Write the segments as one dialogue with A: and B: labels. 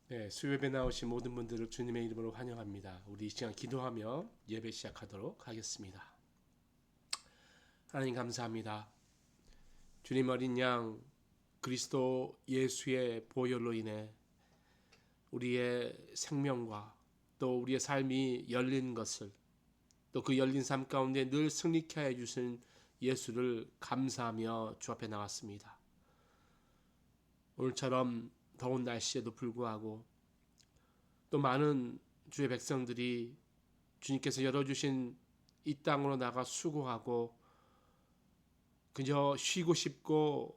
A: 네, 수요예배 나오신 모든 분들을 주님의 이름으로 환영합니다. 우리 이 시간 기도하며 예배 시작하도록 하겠습니다. 하나님 감사합니다. 주님 어린 양 그리스도 예수의 보혈로 인해 우리의 생명과 또 우리의 삶이 열린 것을, 또 그 열린 삶 가운데 늘 승리케 해 주신 예수를 감사하며 주 앞에 나왔습니다. 오늘처럼 더운 날씨에도 불구하고 또 많은 주의 백성들이 주님께서 열어주신 이 땅으로 나가 수고하고 그저 쉬고 싶고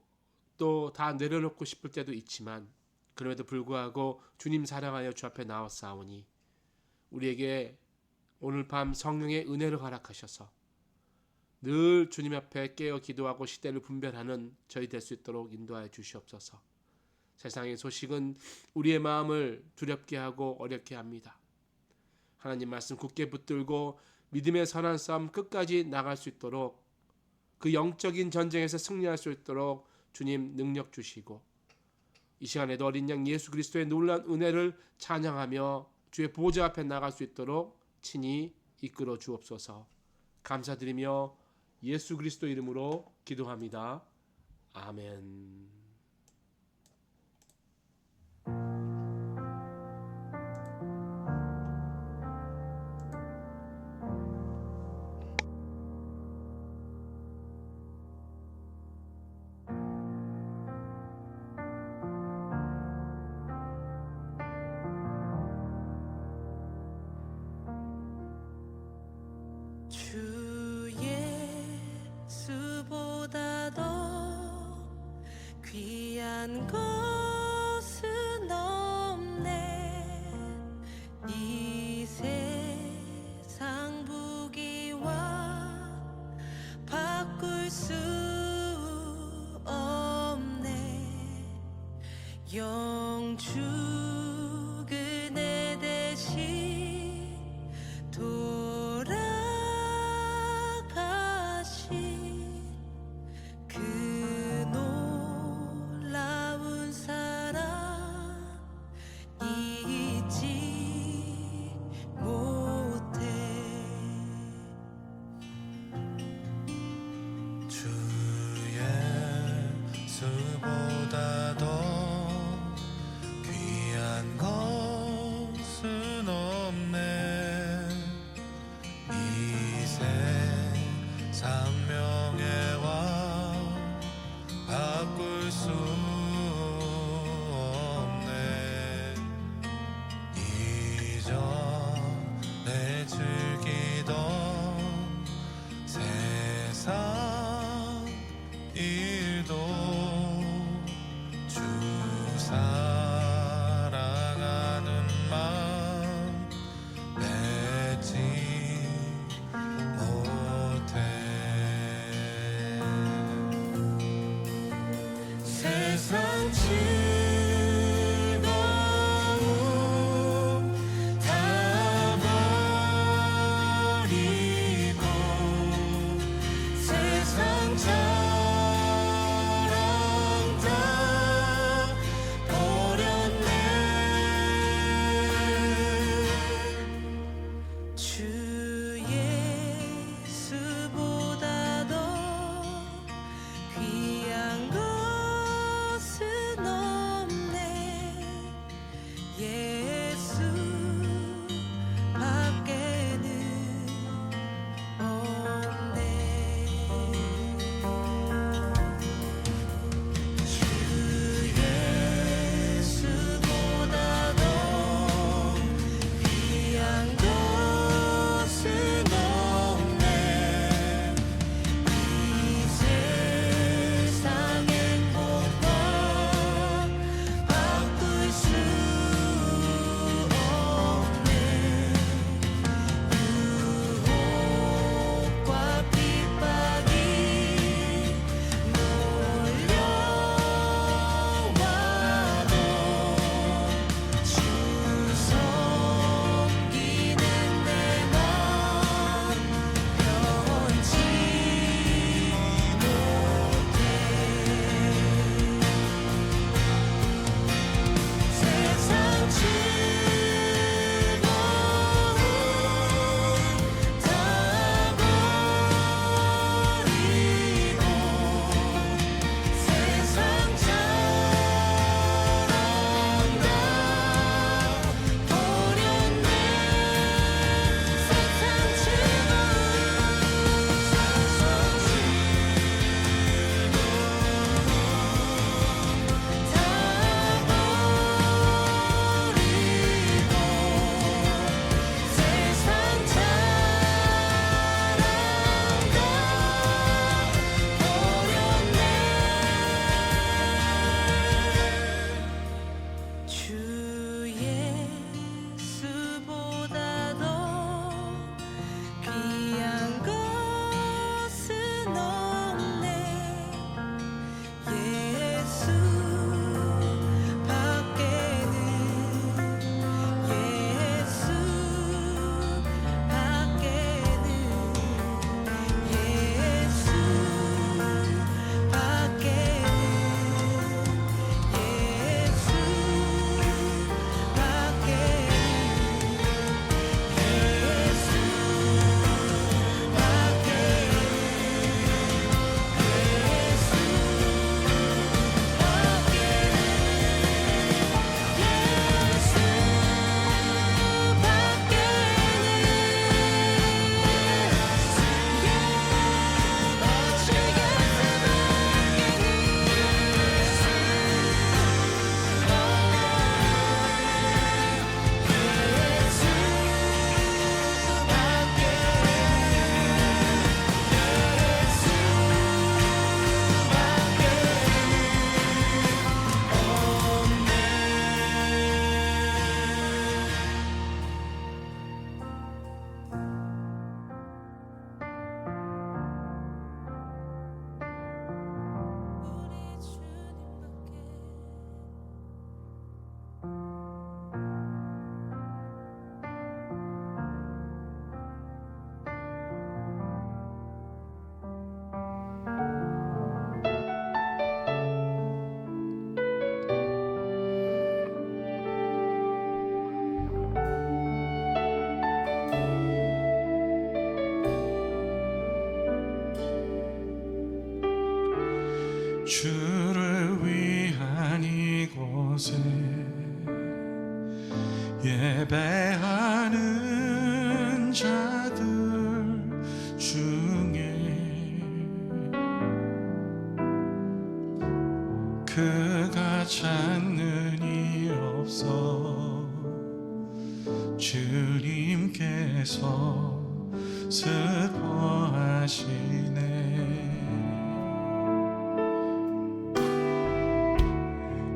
A: 또 다 내려놓고 싶을 때도 있지만, 그럼에도 불구하고 주님 사랑하여 주 앞에 나왔사오니 우리에게 오늘 밤 성령의 은혜를 허락하셔서 늘 주님 앞에 깨어 기도하고 시대를 분별하는 저희 될 수 있도록 인도하여 주시옵소서. 세상의 소식은 우리의 마음을 두렵게 하고 어렵게 합니다. 하나님 말씀 굳게 붙들고 믿음의 선한 싸움 끝까지 나갈 수 있도록, 그 영적인 전쟁에서 승리할 수 있도록 주님 능력 주시고, 이 시간에도 어린 양 예수 그리스도의 놀라운 은혜를 찬양하며 주의 보좌 앞에 나갈 수 있도록 친히 이끌어 주옵소서. 감사드리며 예수 그리스도 이름으로 기도합니다. 아멘.
B: 주 예수보다 더 귀한 것은 없네. 이 세상 부귀와 바꿀 수 없네. 영주 그네 대신 그 놀라운 사랑 잊지 못해.
C: 주 예수보다 더 귀한 것은 없네. 이 세상 명예와 바꿀 수 없네. 이전에 즐기던 세상 일도 주 사랑하는 마음 맺지 못해.
B: 세상 즐거움 다 버리고 세상 자랑 다 버렸네. 주 예수보다 더 귀한 것은 없네.
C: 주를 위한 이곳에 예배하는 자들 중에 그가 찾는 이 없어 주님께서 슬퍼하시네.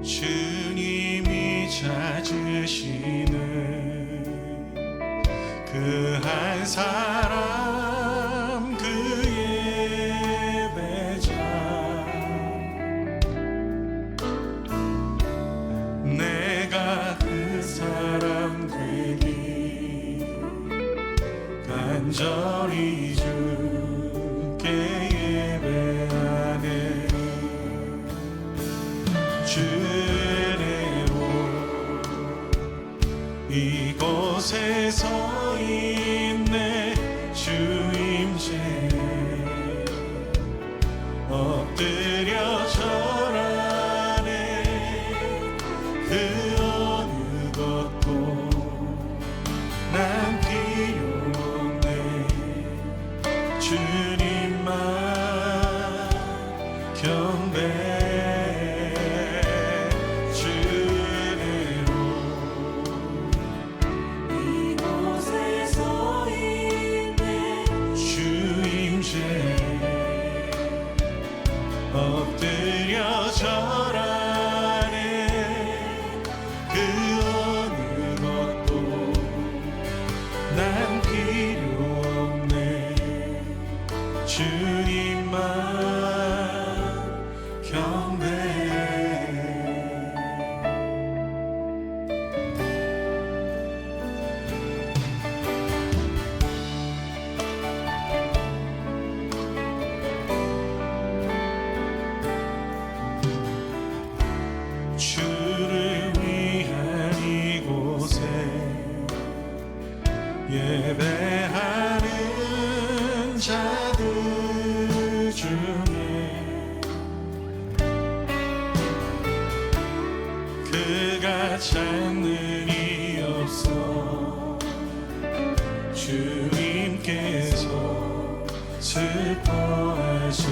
C: 주님이 찾으시는 그 한 사람 그 예배자 내가 그 사람 되기 간절히 주께 예배하네. 주례로 이곳에 서 있네. 주임제 엎드려 절하네. 그 어느 것도 난 필요 없네. 주님만 경배. 주례로
B: 이곳에 서 있네.
C: 주임제 엎드려 절하네. 그 어느 것도 난 필요 없네. 주님만 경배. 주를 위한 이곳에 예배하는 자들 중에 그가 찾는 이 없어 주님께서 슬퍼하시네.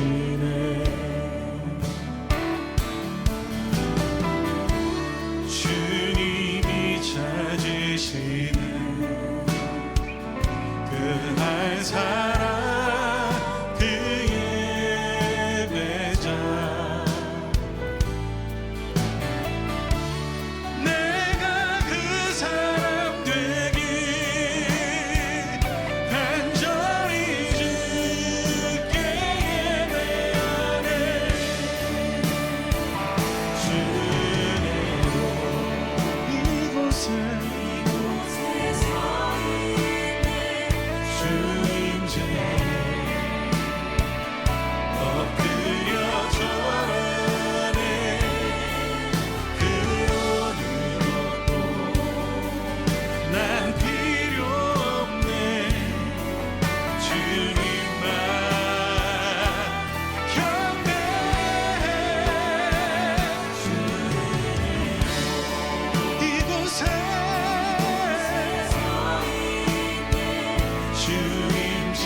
C: 주님이 찾으시는 그 한 사람 그 예배자 내가 그 사람 되기 간절히 주께 예배하네. 주례로 이곳에
B: 이곳에 서 있네.
C: 주임제 엎드려 절하네. 그 어느 것도 난 필요 없네. 주님만 경배해. 이곳에 주임제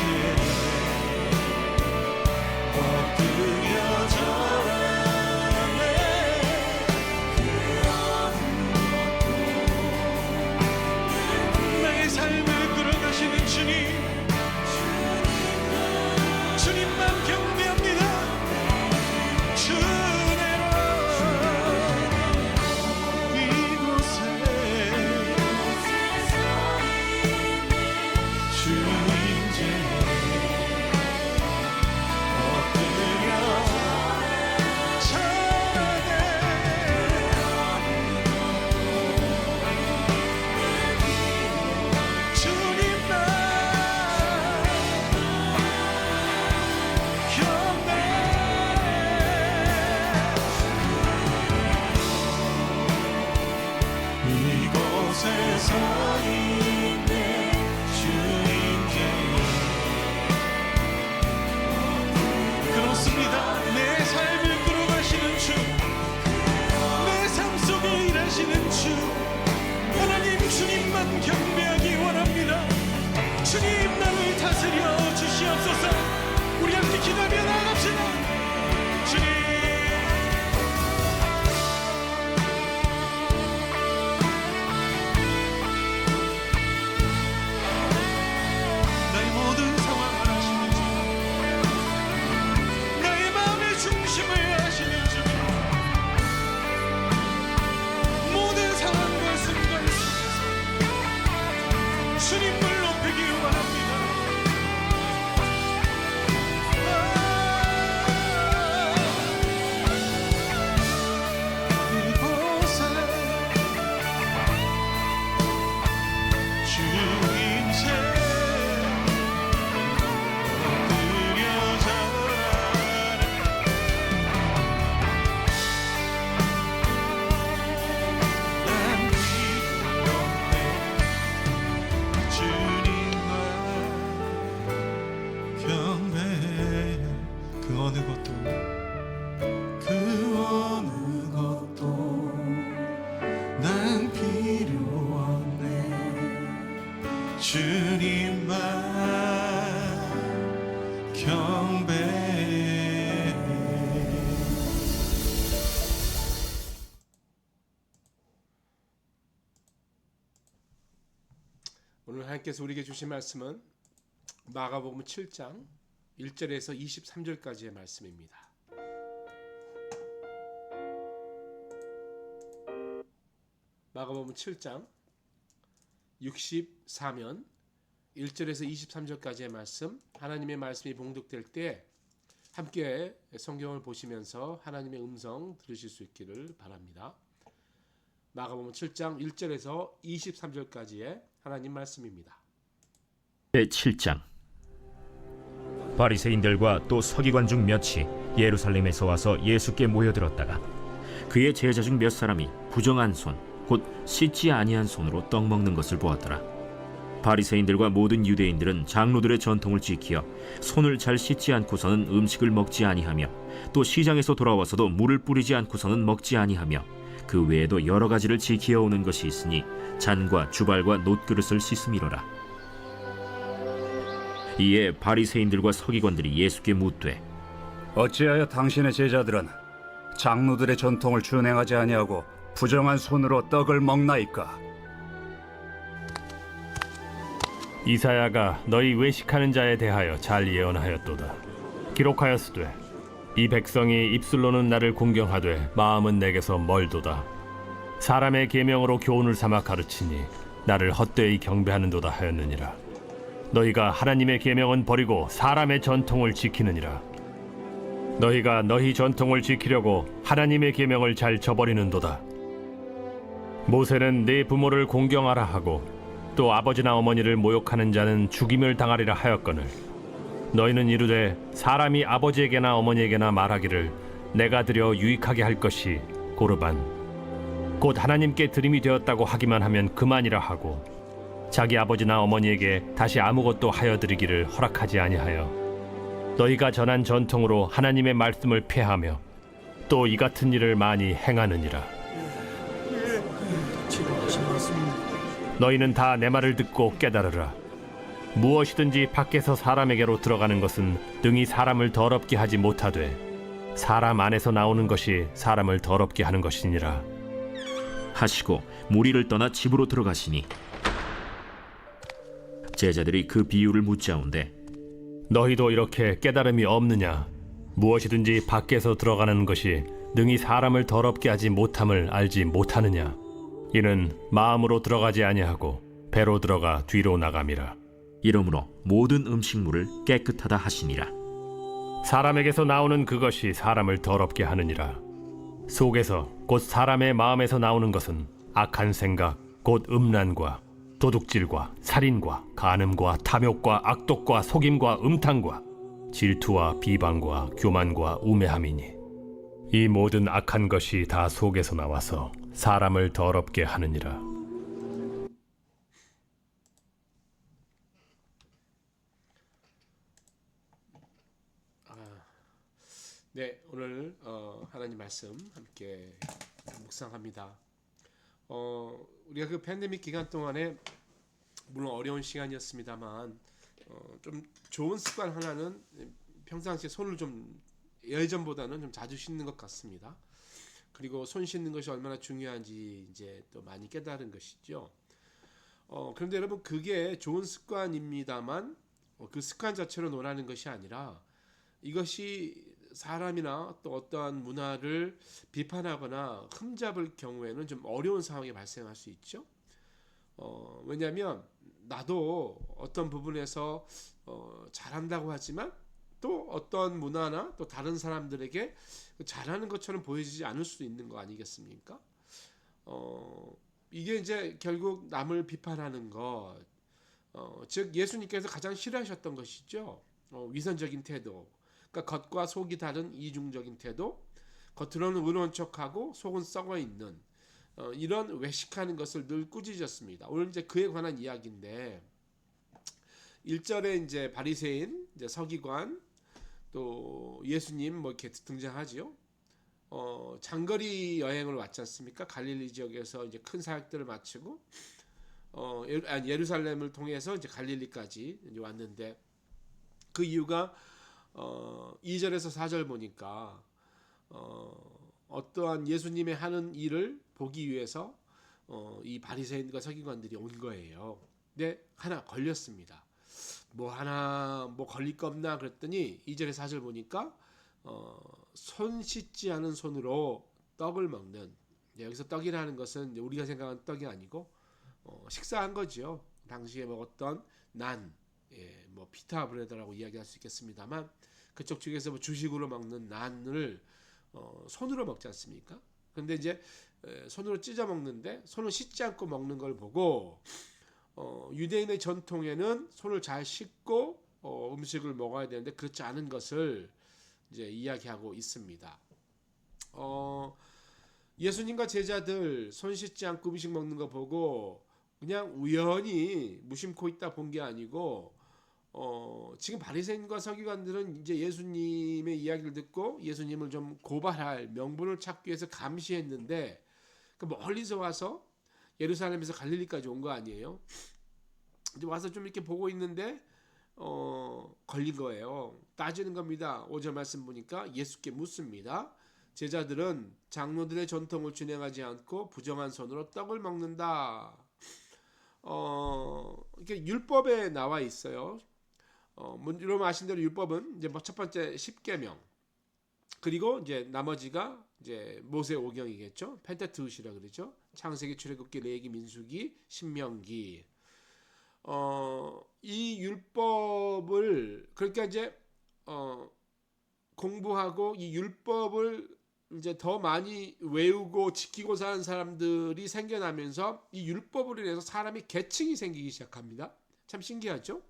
C: 엎드려 절하네. 나의 삶을 끌어가시는 주님, 주님만 경배합니다. 주례로 이곳에 주임제 엎드려 중심을 아시는 주님, 모든 상황과 순간 속에서 주님을 높이기 원합니다. 이곳에 주님께 주님만 경배해.
A: 오늘 하나님께서 우리에게 주신 말씀은 마가복음 7장 1절에서 23절까지의 말씀입니다. 마가복음 7장 64면 1절에서 23절까지의 말씀, 하나님의 말씀이 봉독될 때 함께 성경을 보시면서 하나님의 음성 들으실 수 있기를 바랍니다. 마가복음 7장 1절에서 23절까지의 하나님 말씀입니다.
D: 제7장. 바리새인들과 또 서기관 중 몇이 예루살렘에서 와서 예수께 모여들었다가 그의 제자 중 몇 사람이 부정한 손, 곧 씻지 아니한 손으로 떡 먹는 것을 보았더라. 바리새인들과 모든 유대인들은 장로들의 전통을 지키어 손을 잘 씻지 않고서는 음식을 먹지 아니하며 또 시장에서 돌아와서도 물을 뿌리지 않고서는 먹지 아니하며 그 외에도 여러 가지를 지키어 오는 것이 있으니 잔과 주발과 놋그릇을 씻음이로라. 이에 바리새인들과 서기관들이 예수께 묻되
E: 어찌하여 당신의 제자들은 장로들의 전통을 준행하지 아니하고 부정한 손으로 떡을 먹나이까?
F: 이사야가 너희 외식하는 자에 대하여 잘 예언하였도다. 기록하였으되 이 백성이 입술로는 나를 공경하되 마음은 내게서 멀도다. 사람의 계명으로 교훈을 삼아 가르치니 나를 헛되이 경배하는도다 하였느니라. 너희가 하나님의 계명은 버리고 사람의 전통을 지키느니라. 너희가 너희 전통을 지키려고 하나님의 계명을 잘 저버리는도다. 모세는 네 부모를 공경하라 하고 또 아버지나 어머니를 모욕하는 자는 죽임을 당하리라 하였거늘 너희는 이르되 사람이 아버지에게나 어머니에게나 말하기를 내가 드려 유익하게 할 것이 고르반 곧 하나님께 드림이 되었다고 하기만 하면 그만이라 하고 자기 아버지나 어머니에게 다시 아무것도 하여 드리기를 허락하지 아니하여 너희가 전한 전통으로 하나님의 말씀을 폐하며 또 이 같은 일을 많이 행하느니라. 너희는 다 내 말을 듣고 깨달으라. 무엇이든지 밖에서 사람에게로 들어가는 것은 능히 사람을 더럽게 하지 못하되 사람 안에서 나오는 것이 사람을 더럽게 하는 것이니라
D: 하시고 무리를 떠나 집으로 들어가시니 제자들이 그 비유를 묻자온대
F: 너희도 이렇게 깨달음이 없느냐? 무엇이든지 밖에서 들어가는 것이 능히 사람을 더럽게 하지 못함을 알지 못하느냐? 이는 마음으로 들어가지 아니하고 배로 들어가 뒤로 나감이라.
D: 이러므로 모든 음식물을 깨끗하다 하시니라.
F: 사람에게서 나오는 그것이 사람을 더럽게 하느니라. 속에서 곧 사람의 마음에서 나오는 것은 악한 생각 곧 음란과 도둑질과 살인과 간음과 탐욕과 악독과 속임과 음탕과 질투와 비방과 교만과 우매함이니 이 모든 악한 것이 다 속에서 나와서 사람을 더럽게 하느니라.
A: 네, 오늘 하나님 말씀 함께 묵상합니다. 우리가 그 팬데믹 기간 동안에 물론 어려운 시간이었습니다만 좀 좋은 습관 하나는 평상시에 손을 좀 예전보다는 좀 자주 씻는 것 같습니다. 그리고 손 씻는 것이 얼마나 중요한지 이제 또 많이 깨달은 것이죠. 그런데 여러분 그게 좋은 습관입니다만 그 습관 자체로 논하는 것이 아니라 이것이 사람이나 또 어떠한 문화를 비판하거나 흠잡을 경우에는 좀 어려운 상황이 발생할 수 있죠. 왜냐하면 나도 어떤 부분에서 잘한다고 하지만 또 어떤 문화나 또 다른 사람들에게 잘하는 것처럼 보여지지 않을 수도 있는 거 아니겠습니까? 이게 이제 결국 남을 비판하는 것, 즉 예수님께서 가장 싫어하셨던 것이죠. 위선적인 태도, 그러니까 겉과 속이 다른 이중적인 태도, 겉으로는 의로운 척하고 속은 썩어 있는 이런 외식하는 것을 늘 꾸짖었습니다. 오늘 이제 그에 관한 이야기인데 1절에 이제 바리새인, 이제 서기관, 또 예수님 뭐 이렇게 등장하지요. 장거리 여행을 왔지 않습니까? 갈릴리 지역에서 이제 큰 사역들을 마치고 예루살렘을 통해서 이제 갈릴리까지 이제 왔는데 그 이유가 2절에서 4절 보니까 어떠한 예수님의 하는 일을 보기 위해서 이 바리새인과 서기관들이 온 거예요. 근데 하나 걸렸습니다. 뭐 걸릴 거 없나 그랬더니 2절에 4절 보니까 손 씻지 않은 손으로 떡을 먹는, 여기서 떡이라는 것은 우리가 생각하는 떡이 아니고 식사한 거죠. 당시에 먹었던 난, 뭐 피타 브레드라고 이야기할 수 있겠습니다만 그쪽 쪽에서 뭐 주식으로 먹는 난을 손으로 먹지 않습니까? 근데 이제 손으로 찢어 먹는데 손을 씻지 않고 먹는 걸 보고 유대인의 전통에는 손을 잘 씻고 음식을 먹어야 되는데 그렇지 않은 것을 이제 이야기하고 있습니다. 예수님과 제자들 손 씻지 않고 음식 먹는 거 보고 그냥 우연히 무심코 있다 본 게 아니고 지금 바리새인과 서기관들은 이제 예수님의 이야기를 듣고 예수님을 좀 고발할 명분을 찾기 위해서 감시했는데 그 멀리서 와서 예루살렘에서 갈릴리까지 온 거 아니에요? 이제 와서 좀 이렇게 보고 있는데 걸린 거예요. 따지는 겁니다. 5절 말씀 보니까 예수께 묻습니다. 제자들은 장로들의 전통을 준행하지 않고 부정한 손으로 떡을 먹는다. 이렇게 율법에 나와 있어요. 여러분 아신 대로 율법은 이제 첫 번째 10계명, 그리고 이제 나머지가 이제 모세 오경이겠죠. 펜타트우시라 그러죠. 창세기, 출애굽기, 레위기, 민수기, 신명기. 이 율법을 그러니까 이제 공부하고 이 율법을 이제 더 많이 외우고 지키고 사는 사람들이 생겨나면서 이 율법으로 인해서 사람이 계층이 생기기 시작합니다. 참 신기하죠?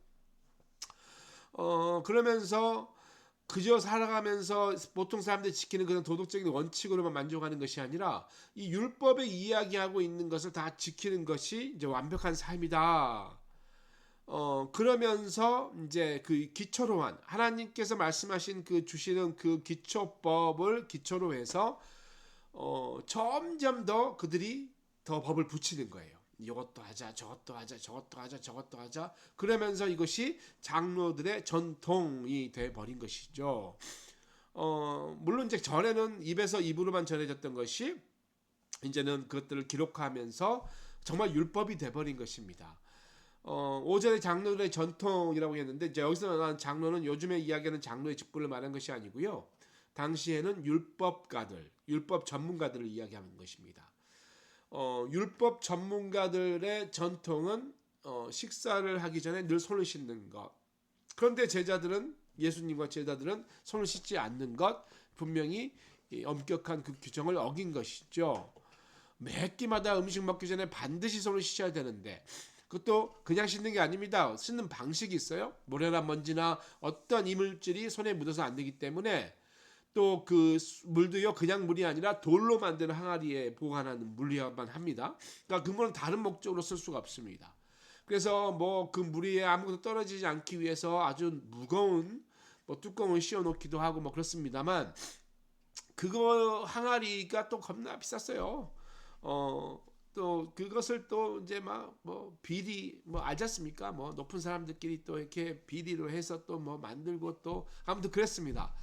A: 그러면서 그저 살아가면서 보통 사람들이 지키는 그런 도덕적인 원칙으로만 만족하는 것이 아니라 이 율법에 이야기하고 있는 것을 다 지키는 것이 이제 완벽한 삶이다. 그러면서 이제 그 기초로 한 하나님께서 말씀하신 그 주시는 그 기초법을 기초로 해서 점점 더 그들이 더 법을 붙이는 거예요. 이것도 하자, 저것도 하자, 저것도 하자, 저것도 하자. 그러면서 이것이 장로들의 전통이 돼 버린 것이죠. 물론 이제 전에는 입에서 입으로만 전해졌던 것이 이제는 그것들을 기록하면서 정말 율법이 돼 버린 것입니다. 5절의 장로들의 전통이라고 했는데 이제 여기서 말하는 장로는 요즘에 이야기하는 장로의 직분을 말하는 것이 아니고요. 당시에는 율법가들, 율법 전문가들을 이야기하는 것입니다. 율법 전문가들의 전통은 식사를 하기 전에 늘 손을 씻는 것. 그런데 제자들은 예수님과 제자들은 손을 씻지 않는 것, 분명히 엄격한 그 규정을 어긴 것이죠. 매 끼마다 음식 먹기 전에 반드시 손을 씻어야 되는데 그것도 그냥 씻는 게 아닙니다. 씻는 방식이 있어요. 모래나 먼지나 어떤 이물질이 손에 묻어서 안 되기 때문에 또 그 물도요 그냥 물이 아니라 돌로 만든 항아리에 보관하는 물이야만 합니다. 그러니까 그 물은 다른 목적으로 쓸 수가 없습니다. 그래서 뭐 그 물 위에 아무것도 떨어지지 않기 위해서 아주 무거운 뭐 뚜껑을 씌워놓기도 하고 뭐 그렇습니다만 그거 항아리가 또 겁나 비쌌어요. 또 그것을 또 이제 막 뭐 비리 뭐 알지 않습니까? 뭐 높은 사람들끼리 또 이렇게 비리로 해서 또 뭐 만들고 또 아무튼 그랬습니다.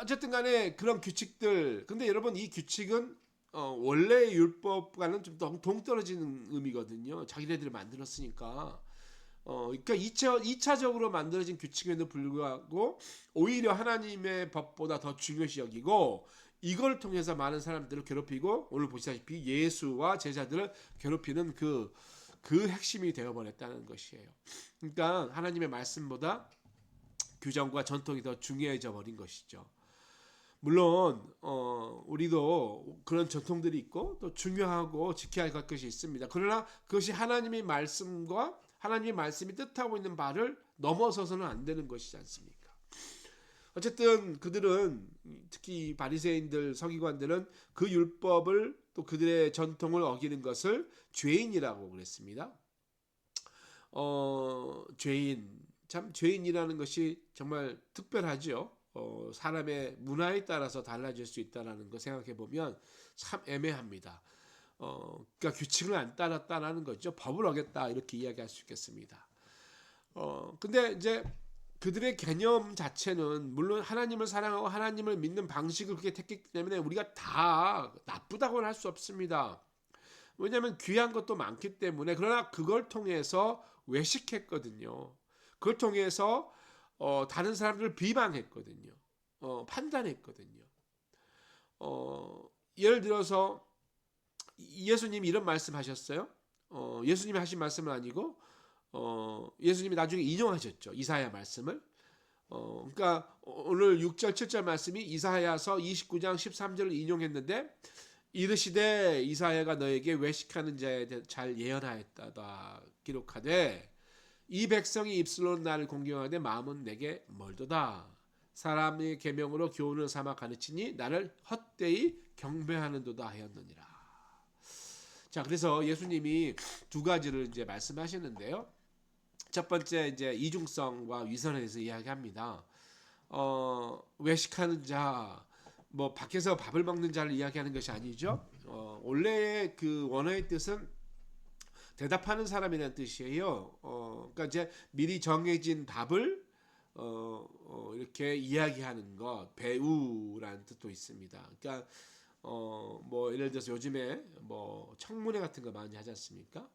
A: 어쨌든 간에 그런 규칙들. 근데 여러분 이 규칙은 원래의 율법과는 좀 동떨어지는 의미거든요. 자기네들이 만들었으니까. 그러니까 2차적으로 만들어진 규칙에도 불구하고 오히려 하나님의 법보다 더 중요시 여기고 이걸 통해서 많은 사람들을 괴롭히고 오늘 보시다시피 예수와 제자들을 괴롭히는 그 핵심이 되어버렸다는 것이에요. 그러니까 하나님의 말씀보다 규정과 전통이 더 중요해져 버린 것이죠. 물론 우리도 그런 전통들이 있고 또 중요하고 지켜야 할 것이 있습니다. 그러나 그것이 하나님의 말씀과 하나님의 말씀이 뜻하고 있는 바를 넘어서서는 안 되는 것이지 않습니까? 어쨌든 그들은 특히 바리새인들, 서기관들은 그 율법을 또 그들의 전통을 어기는 것을 죄인이라고 그랬습니다. 죄인이라는 것이 정말 특별하죠. 사람의 문화에 따라서 달라질 수 있다는 거 생각해 보면 참 애매합니다. 그러니까 규칙을 안 따랐다라는 거죠. 법을 어겼다 이렇게 이야기할 수 있겠습니다. 근데 이제 그들의 개념 자체는 물론 하나님을 사랑하고 하나님을 믿는 방식을 그렇게 택했기 때문에 우리가 다 나쁘다고는 할 수 없습니다. 왜냐하면 귀한 것도 많기 때문에. 그러나 그걸 통해서 외식했거든요. 그걸 통해서 다른 사람들을 비방했거든요. 판단했거든요. 예를 들어서 예수님이 이런 말씀하셨어요. 예수님이 하신 말씀은 아니고 예수님이 나중에 인용하셨죠. 이사야 말씀을. 그러니까 오늘 6절 7절 말씀이 이사야서 29장 13절을 인용했는데 이르시되 이사야가 너에게 외식하는 자에 대해 잘 예언하였다 기록하되 이 백성이 입술로 나를 공경하되 마음은 내게 멀도다. 사람의 계명으로 교훈을 삼아 가르치니 나를 헛되이 경배하는도다 하였느니라. 자, 그래서 예수님이 두 가지를 이제 말씀하시는데요. 첫 번째 이제 이중성과 위선에 대해서 이야기합니다. 외식하는 자, 뭐 밖에서 밥을 먹는 자를 이야기하는 것이 아니죠. 원래의 그 원어의 뜻은 대답하는 사람이라는 뜻이에요. 그러니까 이제 미리 정해진 답을 이렇게 이야기하는 것, 배우라는 뜻도 있습니다. 그러니까 뭐 예를 들어서 요즘에 뭐 청문회 같은 거 많이 하지 않습니까?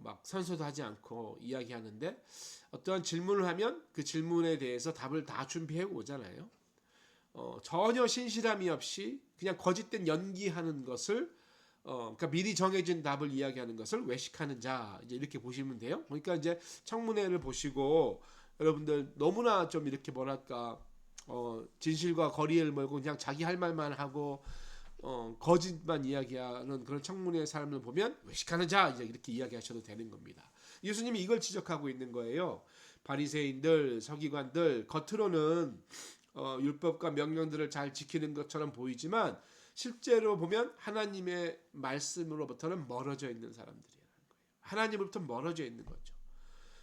A: 막 선서도 하지 않고 이야기하는데 어떠한 질문을 하면 그 질문에 대해서 답을 다 준비해 오잖아요. 전혀 신실함이 없이 그냥 거짓된 연기하는 것을 그러니까 미리 정해진 답을 이야기하는 것을 외식하는 자, 이제 이렇게 보시면 돼요. 그러니까 이제 청문회를 보시고 여러분들 너무나 좀 이렇게 뭐랄까 진실과 거리를 멀고 그냥 자기 할 말만 하고 거짓만 이야기하는 그런 청문회 사람을 보면 외식하는 자, 이제 이렇게 이야기하셔도 되는 겁니다. 예수님이 이걸 지적하고 있는 거예요. 바리새인들, 서기관들 겉으로는 율법과 명령들을 잘 지키는 것처럼 보이지만 실제로 보면 하나님의 말씀으로부터는 멀어져 있는 사람들이라는 거예요. 하나님으로부터 멀어져 있는 거죠.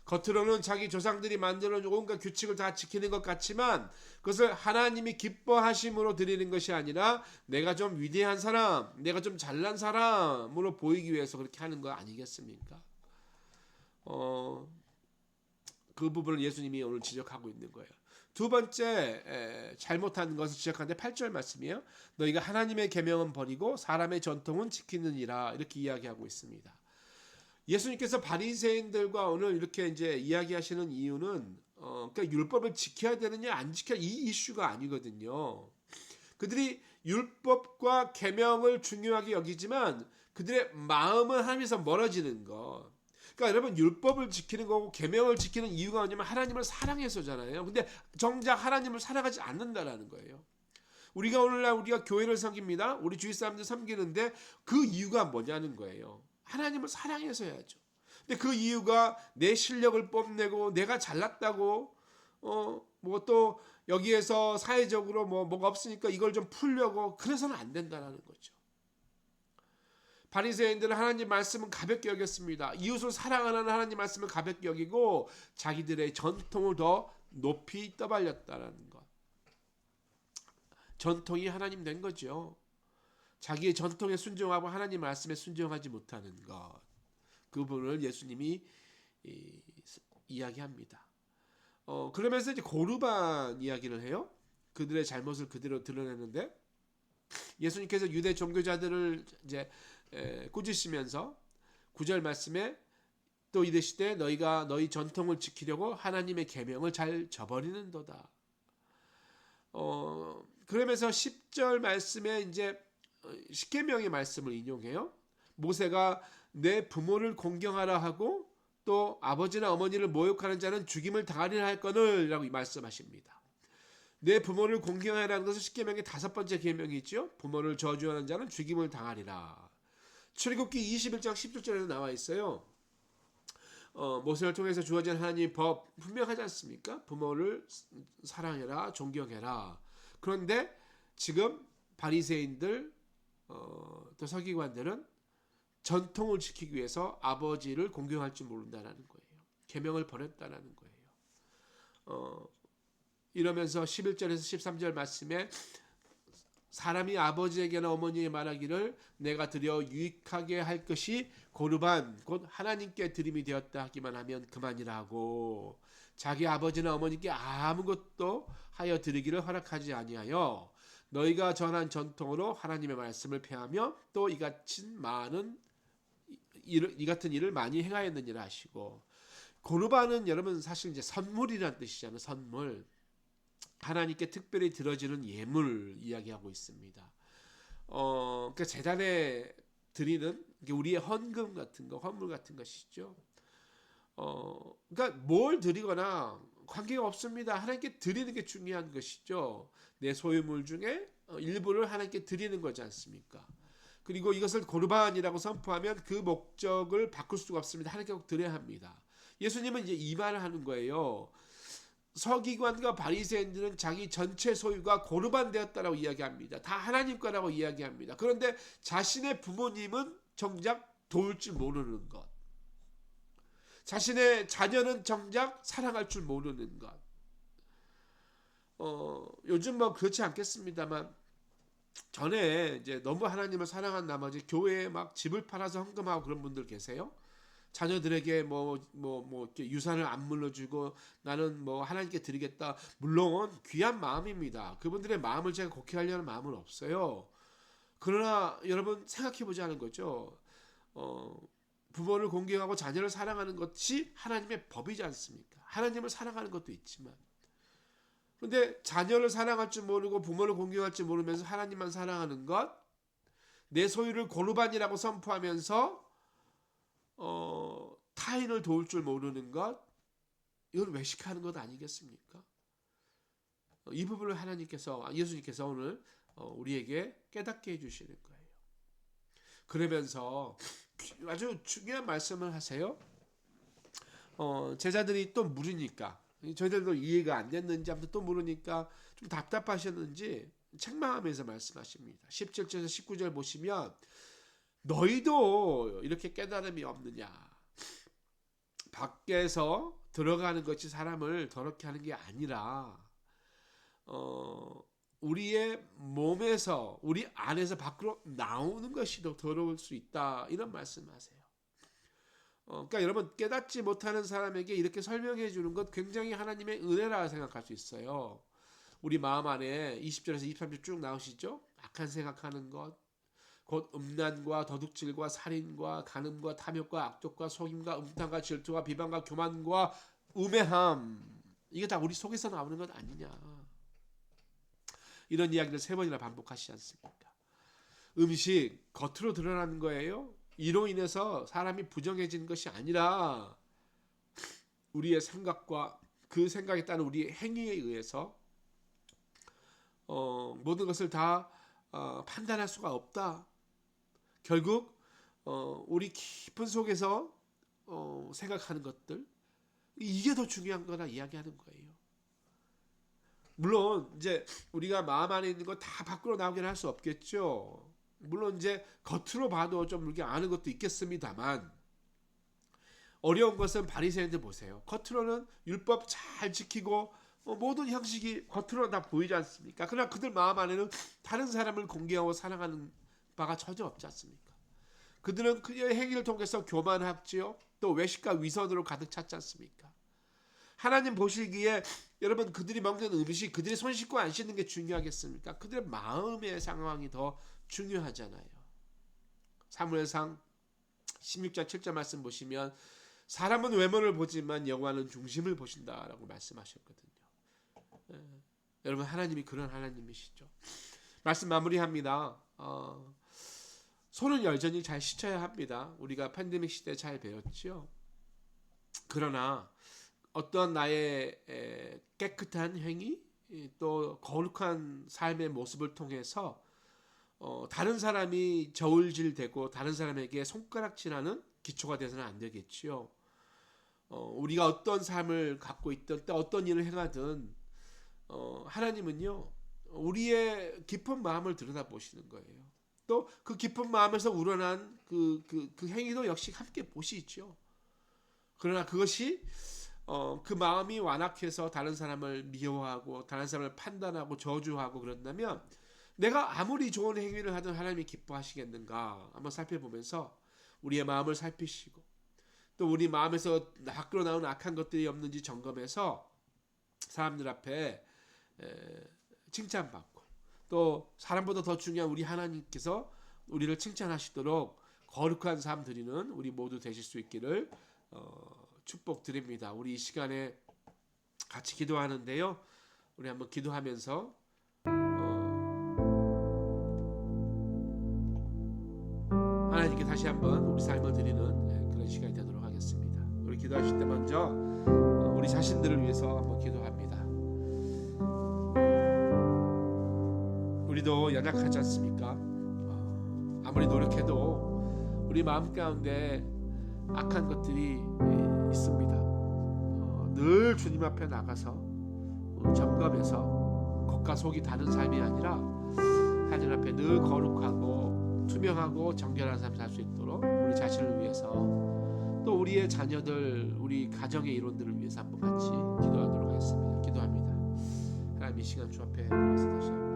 A: 겉으로는 자기 조상들이 만들어준 온갖 규칙을 다 지키는 것 같지만 그것을 하나님이 기뻐하심으로 드리는 것이 아니라 내가 좀 위대한 사람, 내가 좀 잘난 사람으로 보이기 위해서 그렇게 하는 거 아니겠습니까? 그 부분을 예수님이 오늘 지적하고 있는 거예요. 두 번째 잘못한 것을 지적하는데 8절 말씀이에요. 너희가 하나님의 계명은 버리고 사람의 전통은 지키느니라, 이렇게 이야기하고 있습니다. 예수님께서 바리새인들과 오늘 이렇게 이제 이야기하시는 이유는 그러니까 율법을 지켜야 되느냐 안 지켜야 이 이슈가 아니거든요. 그들이 율법과 계명을 중요하게 여기지만 그들의 마음은 하나님에서 멀어지는 것. 그러니까 여러분 율법을 지키는 거고 계명을 지키는 이유가 뭐냐면 하나님을 사랑해서잖아요. 근데 정작 하나님을 사랑하지 않는다라는 거예요. 우리가 오늘날 우리가 교회를 섬깁니다. 우리 주위 사람들 섬기는데 그 이유가 뭐냐는 거예요. 하나님을 사랑해서 해야죠. 근데 그 이유가 내 실력을 뽐내고 내가 잘났다고 뭐 또 여기에서 사회적으로 뭐가 없으니까 이걸 좀 풀려고 그래서는 안 된다는 거죠. 바리새인들은 하나님 말씀은 가볍게 여겼습니다. 이웃을 사랑하는 하나님 말씀을 가볍게 여기고 자기들의 전통을 더 높이 떠벌렸다는 것. 전통이 하나님 된 거죠. 자기의 전통에 순종하고 하나님 말씀에 순종하지 못하는 것. 그 부분을 예수님이 이야기합니다. 그러면서 이제 고르반 이야기를 해요. 그들의 잘못을 그대로 드러내는데 예수님께서 유대 종교자들을 이제 꾸짖으시면서 9절 말씀에 또 이르시되 너희가 너희 전통을 지키려고 하나님의 계명을 잘 저버리는도다. 그러면서 10절 말씀에 이제 십계명의 말씀을 인용해요. 모세가 내 부모를 공경하라 하고 또 아버지나 어머니를 모욕하는 자는 죽임을 당하리라 할 거늘 라고 말씀하십니다. 내 부모를 공경하라는 것은 십계명의 5번째 계명이죠. 부모를 저주하는 자는 죽임을 당하리라. 출애굽기 21장 10절에도 나와 있어요. 모세를 통해서 주어진 하나님의 법 분명하지 않습니까? 부모를 사랑해라, 존경해라. 그런데 지금 바리새인들 또 서기관들은 전통을 지키기 위해서 아버지를 공경할 줄 모른다라는 거예요. 계명을 버렸다라는 거예요. 이러면서 11절에서 13절 말씀에 사람이 아버지에게나 어머니에 말하기를 내가 드려 유익하게 할 것이 고르반 곧 하나님께 드림이 되었다 하기만 하면 그만이라 하고 자기 아버지나 어머니께 아무것도 하여 드리기를 허락하지 아니하여 너희가 전한 전통으로 하나님의 말씀을 폐하며 또 이 같은 일을 많이 행하였느니라 하시고 고르반은 여러분 사실 이제 선물이라는 뜻이잖아요. 선물. 하나님께 특별히 드려지는 예물 이야기하고 있습니다. 그러니까 제단에 드리는 우리의 헌금 같은 거, 헌물 같은 것이죠. 그러니까 뭘 드리거나 관계가 없습니다. 하나님께 드리는 게 중요한 것이죠. 내 소유물 중에 일부를 하나님께 드리는 거지 않습니까? 그리고 이것을 고르반이라고 선포하면 그 목적을 바꿀 수가 없습니다. 하나님께 꼭 드려야 합니다. 예수님은 이제 이 말을 하는 거예요. 서기관과 바리새인들은 자기 전체 소유가 고르반 되었다라고 이야기합니다. 다 하나님 거라고 이야기합니다. 그런데 자신의 부모님은 정작 도울 줄 모르는 것. 자신의 자녀는 정작 사랑할 줄 모르는 것. 요즘 뭐 그렇지 않겠습니다만 전에 이제 너무 하나님을 사랑한 나머지 교회에 막 집을 팔아서 헌금하고 그런 분들 계세요? 자녀들에게 이렇게 유산을 안 물려주고 나는 뭐 하나님께 드리겠다. 물론 귀한 마음입니다. 그분들의 마음을 제가 곡해하려는 마음은 없어요. 그러나 여러분 생각해 보자는 거죠. 부모를 공경하고 자녀를 사랑하는 것이 하나님의 법이지 않습니까? 하나님을 사랑하는 것도 있지만 그런데 자녀를 사랑할 줄 모르고 부모를 공경할 줄 모르면서 하나님만 사랑하는 것, 내 소유를 고르반이라고 선포하면서 타인을 도울 줄 모르는 것, 이걸 외식하는 것 아니겠습니까? 이 부분을 예수님께서 오늘 우리에게 깨닫게 해주시는 거예요. 그러면서 아주 중요한 말씀을 하세요. 제자들이 또 물으니까 저희들도 이해가 안 됐는지 아무튼 또 물으니까 좀 답답하셨는지 책망하면서 말씀하십니다. 17절에서 19절 보시면 너희도 이렇게 깨달음이 없느냐? 밖에서 들어가는 것이 사람을 더럽게 하는 게 아니라 우리의 몸에서 우리 안에서 밖으로 나오는 것이 더 더러울 수 있다. 이런 말씀하세요. 그러니까 여러분 깨닫지 못하는 사람에게 이렇게 설명해 주는 것 굉장히 하나님의 은혜라 생각할 수 있어요. 우리 마음 안에 20절에서 23절 쭉 나오시죠? 악한 생각하는 것, 곧 음란과 도둑질과 살인과 간음과 탐욕과 악독과 속임과 음탕과 질투와 비방과 교만과 우매함, 이게 다 우리 속에서 나오는 것 아니냐. 이런 이야기를 3번이나 반복하시지 않습니까? 음식 겉으로 드러나는 거예요. 이로 인해서 사람이 부정해지는 것이 아니라 우리의 생각과 그 생각에 따른 우리의 행위에 의해서 모든 것을 다 판단할 수가 없다. 결국 우리 깊은 속에서 생각하는 것들, 이게 더 중요한 거라 이야기하는 거예요. 물론 이제 우리가 마음 안에 있는 거 다 밖으로 나오긴 할 수 없겠죠. 물론 이제 겉으로 봐도 좀 이렇게 아는 것도 있겠습니다만 어려운 것은 바리새인들 보세요. 겉으로는 율법 잘 지키고 모든 형식이 겉으로 다 보이지 않습니까? 그러나 그들 마음 안에는 다른 사람을 공경하고 사랑하는 바가 전혀 없지 않습니까? 그들은 그의 행위를 통해서 교만하지요. 또 외식과 위선으로 가득 찼지 않습니까? 하나님 보시기에 여러분 그들이 먹는 음식, 그들이 손 씻고 안 씻는 게 중요하겠습니까? 그들의 마음의 상황이 더 중요하잖아요. 사무엘상 16장 7절 말씀 보시면 사람은 외모를 보지만 여호와는 중심을 보신다라고 말씀하셨거든요. 여러분 하나님이 그런 하나님이시죠. 말씀 마무리합니다. 손은 여전히 잘 씻어야 합니다. 우리가 팬데믹 시대 잘 배웠죠. 그러나 어떤 나의 깨끗한 행위 또 거룩한 삶의 모습을 통해서 다른 사람이 저울질되고 다른 사람에게 손가락질하는 기초가 되서는 안 되겠지요. 우리가 어떤 삶을 갖고 있든 또 어떤 일을 행하든 하나님은요 우리의 깊은 마음을 들여다보시는 거예요. 또 그 깊은 마음에서 우러난 그 행위도 역시 함께 보시죠. 그러나 그것이 그 마음이 완악해서 다른 사람을 미워하고 다른 사람을 판단하고 저주하고 그런다면 내가 아무리 좋은 행위를 하든 하나님이 기뻐하시겠는가 한번 살펴보면서 우리의 마음을 살피시고 또 우리 마음에서 밖으로 나온 악한 것들이 없는지 점검해서 사람들 앞에 칭찬받고 또 사람보다 더 중요한 우리 하나님께서 우리를 칭찬하시도록 거룩한 삶 드리는 우리 모두 되실 수 있기를 축복드립니다. 우리 이 시간에 같이 기도하는데요. 우리 한번 기도하면서 하나님께 다시 한번 우리 삶을 드리는 그런 시간이 되도록 하겠습니다. 우리 기도하실 때 먼저 우리 자신들을 위해서 한번 기도합니다. 우리도 연약하지 않습니까? 아무리 노력해도 우리 마음 가운데 악한 것들이 있습니다. 늘 주님 앞에 나가서 점검해서 겉과 속이 다른 삶이 아니라 하나님 앞에 늘 거룩하고 투명하고 정결한 삶을 살 수 있도록 우리 자신을 위해서 또 우리의 자녀들, 우리 가정의 이론들을 위해서 한번 같이 기도하도록 하겠습니다. 기도합니다. 하나님 이 시간 주 앞에 나가서 다시 한번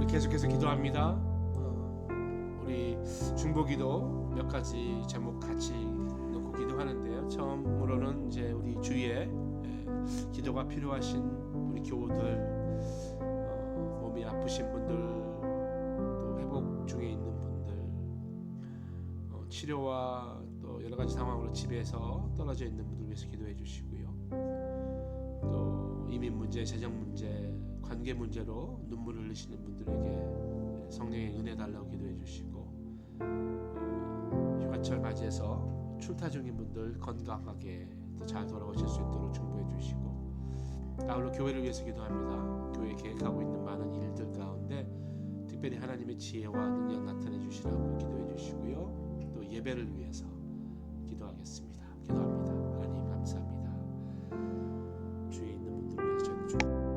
A: 계속해서 기도합니다. 우리 중보기도 몇 가지 제목 같이 놓고 기도하는데요. 처음으로는 이제 우리 주위에 기도가 필요하신 우리 교우들, 몸이 아프신 분들, 또 회복 중에 있는 분들, 치료와 또 여러 가지 상황으로 집에서 떨어져 있는 분들 위해서 기도해 주시고요. 또 이민 문제, 재정 문제, 관계 문제로 눈물을 흘리시는 분들에게 성령의 은혜 달라고 기도해 주시고, 휴가철 맞이해서 출타 중인 분들 건강하게 또 잘 돌아오실 수 있도록 중보해 주시고, 아울러 교회를 위해서 기도합니다. 교회 계획하고 있는 많은 일들 가운데 특별히 하나님의 지혜와 능력 나타내 주시라고 기도해 주시고요. 또 예배를 위해서 기도하겠습니다. 기도합니다. 하나님 감사합니다. 주위에 있는 분들을 위해서 저희는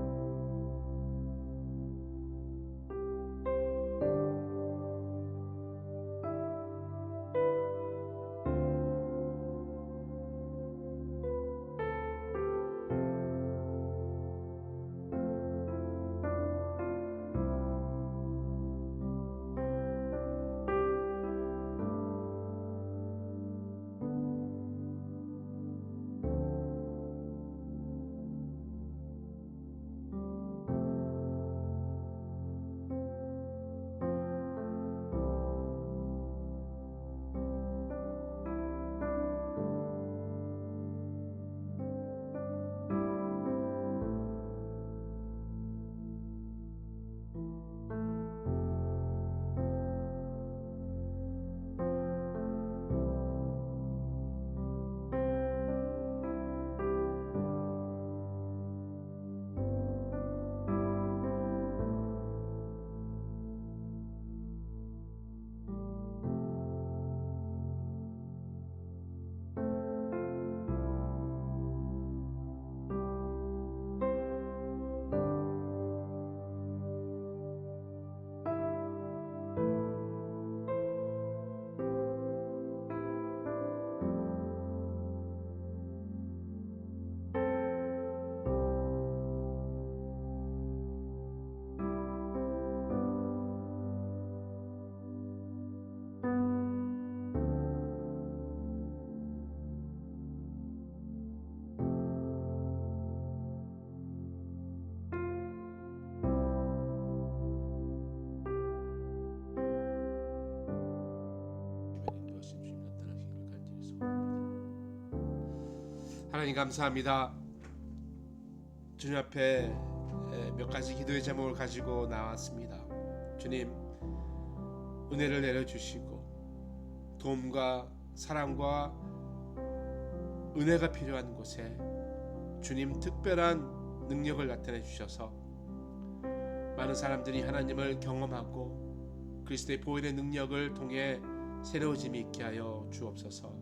A: 하나님 감사합니다. 주님 앞에 몇 가지 기도의 제목을 가지고 나왔습니다. 주님, 은혜를 내려주시고 도움과 사랑과 은혜가 필요한 곳에 주님 특별한 능력을 나타내 주셔서 많은 사람들이 하나님을 경험하고 그리스도의 보혈의 능력을 통해 새로워짐이 있게 하여 주옵소서.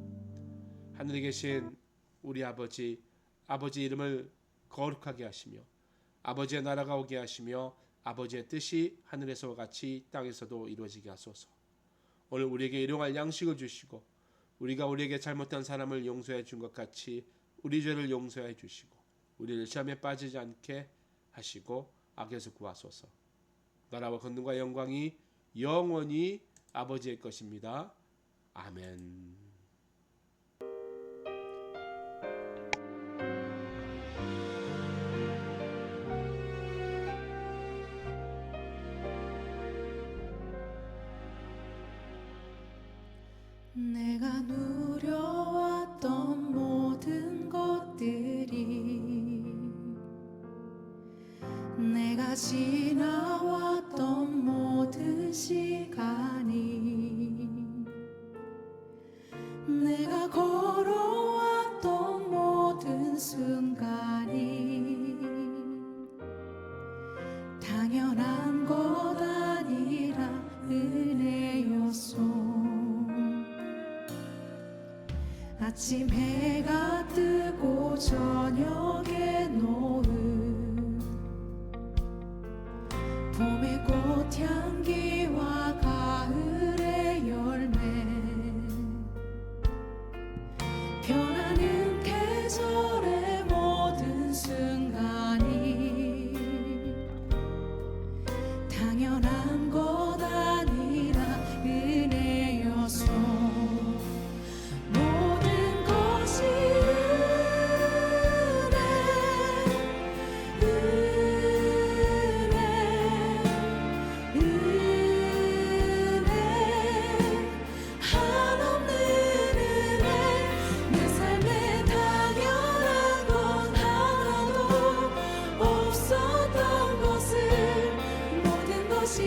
A: 하늘에 계신 우리 아버지 이름을 거룩하게 하시며 아버지의 나라가 오게 하시며 아버지의 뜻이 하늘에서와 같이 땅에서도 이루어지게 하소서. 오늘 우리에게 일용할 양식을 주시고 우리가 우리에게 잘못한 사람을 용서해 준 것 같이 우리 죄를 용서해 주시고 우리를 시험에 빠지지 않게 하시고 악에서 구하소서. 나라와 권능과 영광이 영원히 아버지의 것입니다. 아멘.
B: 내가 누려왔던 모든 것들이 내가 지나왔던 모든 시간이 내가 걸어왔던 모든 순간이 당연한 것 아니라 은혜였소. 아침 해가 뜨고 저녁에 노을 봄의 꽃향기와 가을의 열매 변하는 계절의 모든 순간이 당연한 것 아니라 은혜였소. 없었던 것을 모든 것이